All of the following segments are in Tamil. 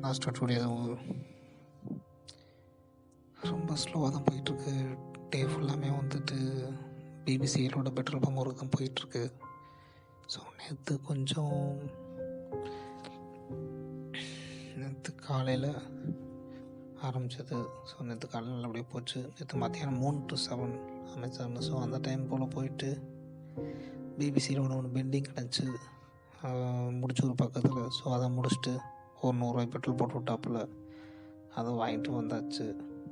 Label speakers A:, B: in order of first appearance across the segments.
A: லாஸ்ட் டுடே ரொம்ப ஸ்லோவாக தான் போயிட்டுருக்கு. டே ஃபுல்லாமே வந்துட்டு பிபிசிஎலோட பெட்ரோல் பங்க் ஒர்க் தான் போயிட்டுருக்கு. ஸோ நேற்று காலையில் ஆரம்பித்தது. ஸோ நேற்று காலையில் நல்லபடியாக போச்சு. நேற்று மத்தியானம் 3 to 7 அமைச்சாங்க. ஸோ அந்த டைம் போல் போயிட்டு பிபிசியில் ஒன்று பெண்டிங் கிடச்சி முடிச்சு ஒரு பக்கத்தில். ஸோ அதை முடிச்சுட்டு ஒரு 100 பெட்ரோல் போட்டு விட்டாப்புல அதை வாங்கிட்டு வந்தாச்சு.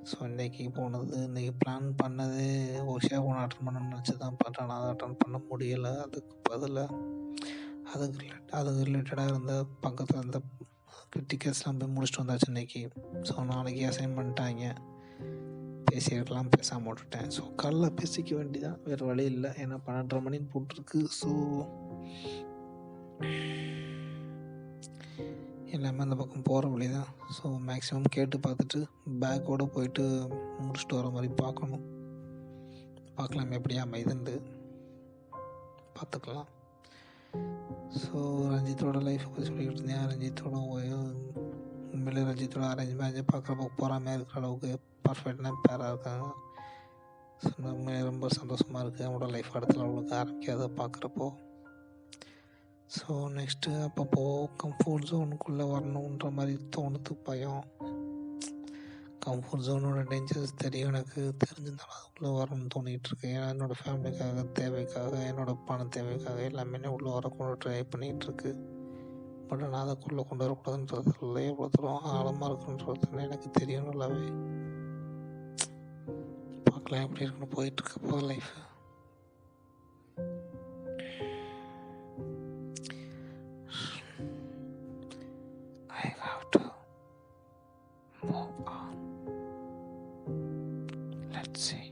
A: ஸோ இன்றைக்கி போனது, இன்றைக்கி பிளான் பண்ணதே ஒரு ஷேவ் ஒன்று அட்டன் பண்ணணும்னு நினச்சி தான் பண்ணுறேன். அதை அட்டன் பண்ண முடியலை. அதுக்கு பதிலாக அதுக்கு ரிலேட்டடாக இருந்த பக்கத்தில் இருந்த டிக்கெட்ஸ்லாம் போய் முடிச்சுட்டு வந்தாச்சு இன்றைக்கி. ஸோ நாளைக்கு அசைன் பண்ணிட்டாங்க. பேசியிருக்கலாம், பேசாமல் விட்டுட்டேன். ஸோ காலைல பேசிக்க வேண்டியதான், வேறு வழி இல்லை. ஏன்னா 12:30 மணின்னு போட்டிருக்கு. ஸோ எல்லாமே அந்த பக்கம் போகிற வழி தான். ஸோ மேக்ஸிமம் கேட்டு பார்த்துட்டு பேக்கோடு போயிட்டு முடிச்சுட்டு வர மாதிரி பார்க்கலாம். எப்படி அமைதுண்டு பார்த்துக்கலாம். ஸோ ரஞ்சித்தோட லைஃப்பை பற்றி சொல்லிக்கிட்டு இருந்தேன். ரஞ்சித்தோட உண்மையிலே ரஞ்சித்தோட அரேஞ்ச் மேரேஜை பார்க்குறப்போ போகாமல் இருக்கிற அளவுக்கு பர்ஃபெக்டான பேராக இருக்காங்க. ஸோ உண்மையிலே ரொம்ப சந்தோஷமாக இருக்குது அவனோட லைஃப் இடத்துல அவளுக்கு ஆரம்பிக்காத பார்க்குறப்போ. ஸோ நெக்ஸ்ட்டு அப்பப்போ கம்ஃபர்ட் ஜோனுக்குள்ளே வரணுன்ற மாதிரி தோணுது. பயம். கம்ஃபர்ட் ஜோனோட டேஞ்சர்ஸ் தெரியும் எனக்கு, தெரிஞ்சிருந்தாலும் அதுக்குள்ளே வரணும்னு தோணிகிட்ருக்கு. ஏன்னா என்னோடய ஃபேமிலிக்காக, தேவைக்காக, என்னோடய பண தேவைக்காக எல்லாமே உள்ளே வரக்கூட ட்ரை பண்ணிகிட்ருக்கு. பட் நான் அதுக்குள்ளே கொண்டு வரக்கூடாதுன்றதுல எவ்வளோ தூரம் ஆழமாக இருக்குன்றது எனக்கு தெரியும் நல்லாவே. பார்க்கலாம் எப்படி இருக்குன்னு போயிட்டுருக்க போது life. I have to move on. Let's see.